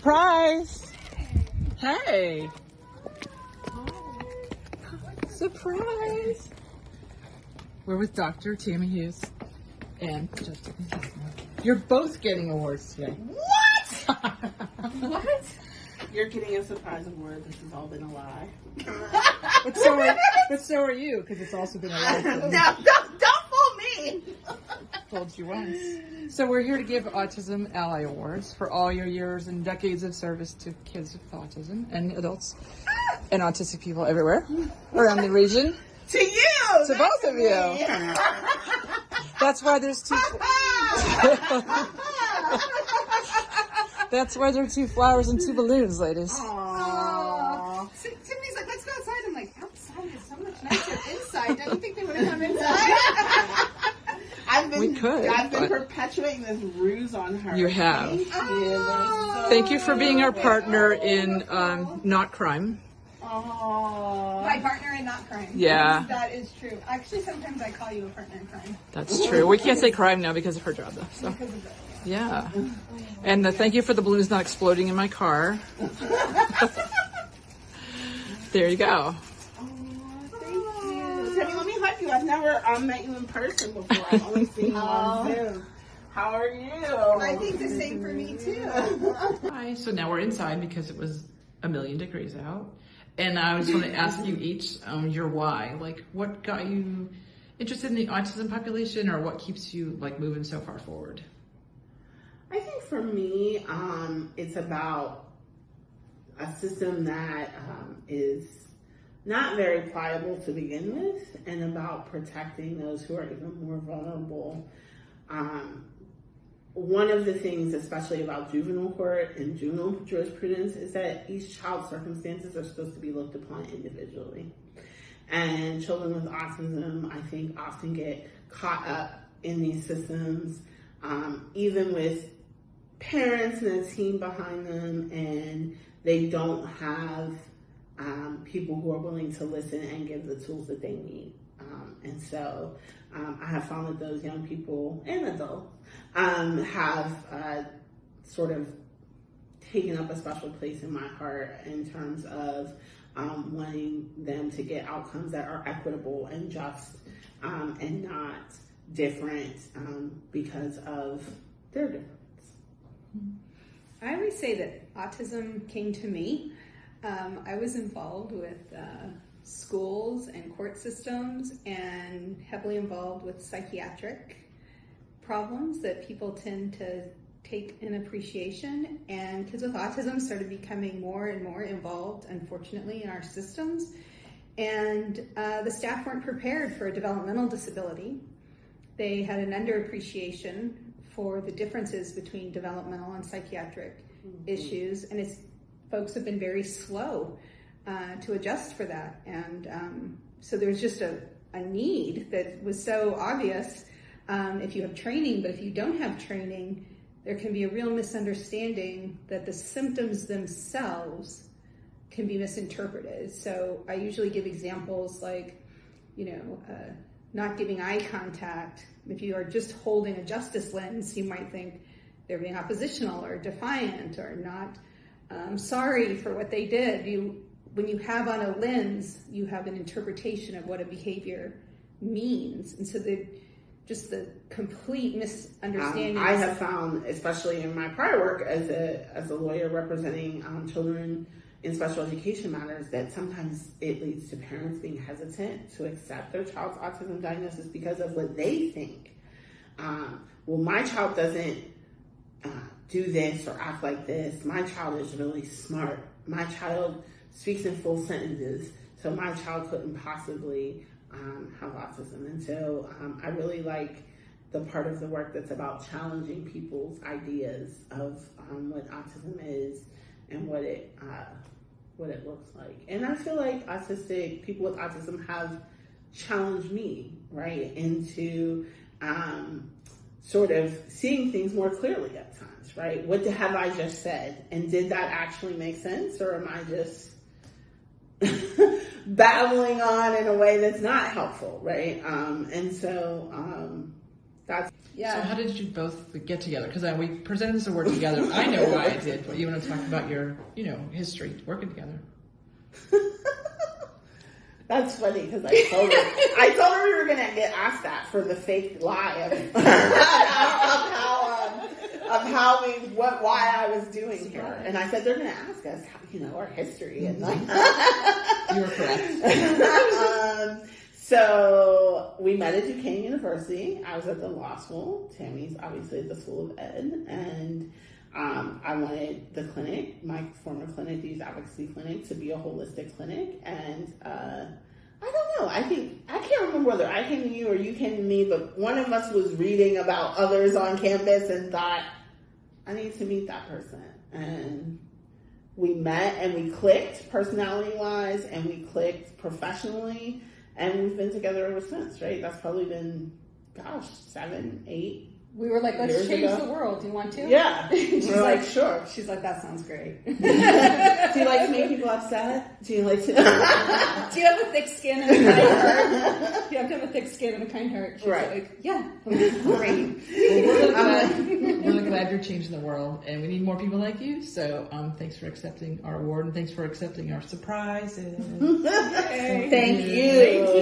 Surprise! Hey! Surprise! We're with Dr. Tammy Hughes and Justin. You're both getting awards today. What? What? You're getting a surprise award. This has all been a lie. But so are you, because it's also been a lie. No, don't fool me. Told you once. So we're here to give Autism Ally Awards for all your years and decades of service to kids with autism and adults and autistic people everywhere around the region. To you. To both of you. That's why there's two. That's why there are 2 flowers and 2 balloons, ladies. Aww. Tiffany's like, let's go outside. I'm like, outside is so much nicer inside. Don't you think they would have come inside? I've been perpetuating this ruse on her. You have. Thank you for being our partner in Not Crime. Aww. My partner in not crime. Yeah. That is true. Actually, sometimes I call you a partner in crime. That's true. We can't say crime now because of her job, though. So. Because of that. Yeah. And thank you for the balloons not exploding in my car. There you go. Thank you. Tiffany, let me hug you. I've never met you in person before. I've only seen you on Zoom. How are you? I think the same for me, too. Hi. So now we're inside because it was 1,000,000 degrees out. And I just want to ask you each your why. Like, what got you interested in the autism population, or what keeps you like moving so far forward? I think for me, it's about a system that is not very pliable to begin with, and about protecting those who are even more vulnerable. One of the things, especially about juvenile court and juvenile jurisprudence, is that each child's circumstances are supposed to be looked upon individually. And children with autism, I think, often get caught up in these systems, even with parents and a team behind them, and they don't have people who are willing to listen and give the tools that they need. And so I have found that those young people and adults have sort of taken up a special place in my heart in terms of wanting them to get outcomes that are equitable and just and not different because of their difference. I always say that autism came to me. I was involved with schools and court systems and heavily involved with psychiatric problems that people tend to take in appreciation. And kids with autism started becoming more and more involved, unfortunately, in our systems. And the staff weren't prepared for a developmental disability. They had an underappreciation for the differences between developmental and psychiatric issues, and folks have been very slow to adjust for that. And so there's just a need that was so obvious if you have training, but if you don't have training, there can be a real misunderstanding that the symptoms themselves can be misinterpreted. So I usually give examples like, not giving eye contact. If you are just holding a justice lens, you might think they're being oppositional or defiant or not sorry for what they did. When you have on a lens, you have an interpretation of what a behavior means. And so just the complete misunderstanding. I have found, especially in my prior work as a lawyer representing children in special education matters, that sometimes it leads to parents being hesitant to accept their child's autism diagnosis because of what they think. Well, my child doesn't do this or act like this. My child is really smart. My child speaks in full sentences, so my child couldn't possibly have autism. And so I really like the part of the work that's about challenging people's ideas of what autism is and what it looks like. And I feel like people with autism have challenged me, right, into sort of seeing things more clearly at times, right? What have I just said? And did that actually make sense? Or am I just babbling on in a way that's not helpful, right? And so That's Yeah. So how did you both get together? Because we presented this award together. I know why I did, but you want to talk about your, history working together. That's funny because I told her we were gonna get asked that for the fake lie why I was doing here, and I said they're gonna ask us, our history, and like you were correct. So we met at Duquesne University. I was at the law school. Tammy's obviously at the School of Ed, and I wanted the clinic, my former clinic, the Youth Advocacy Clinic, to be a holistic clinic. And I don't know. I can't remember whether I came to you or you came to me, but one of us was reading about others on campus and thought, I need to meet that person. And we met and we clicked personality-wise, and we clicked professionally, and we've been together ever since, right? That's probably been, 7, 8. We were like, let's years change ago. the world. Do you want to? Yeah. She's We're like, sure. She's like, that sounds great. Do you like to make people upset? Do you like to... Do you have a thick skin and a kind heart? You have to have a thick skin and a kind heart. She's Right. like, yeah, great. Well, we're really glad you're changing the world, and we need more people like you. So thanks for accepting our award, and thanks for accepting our surprises. Thank you.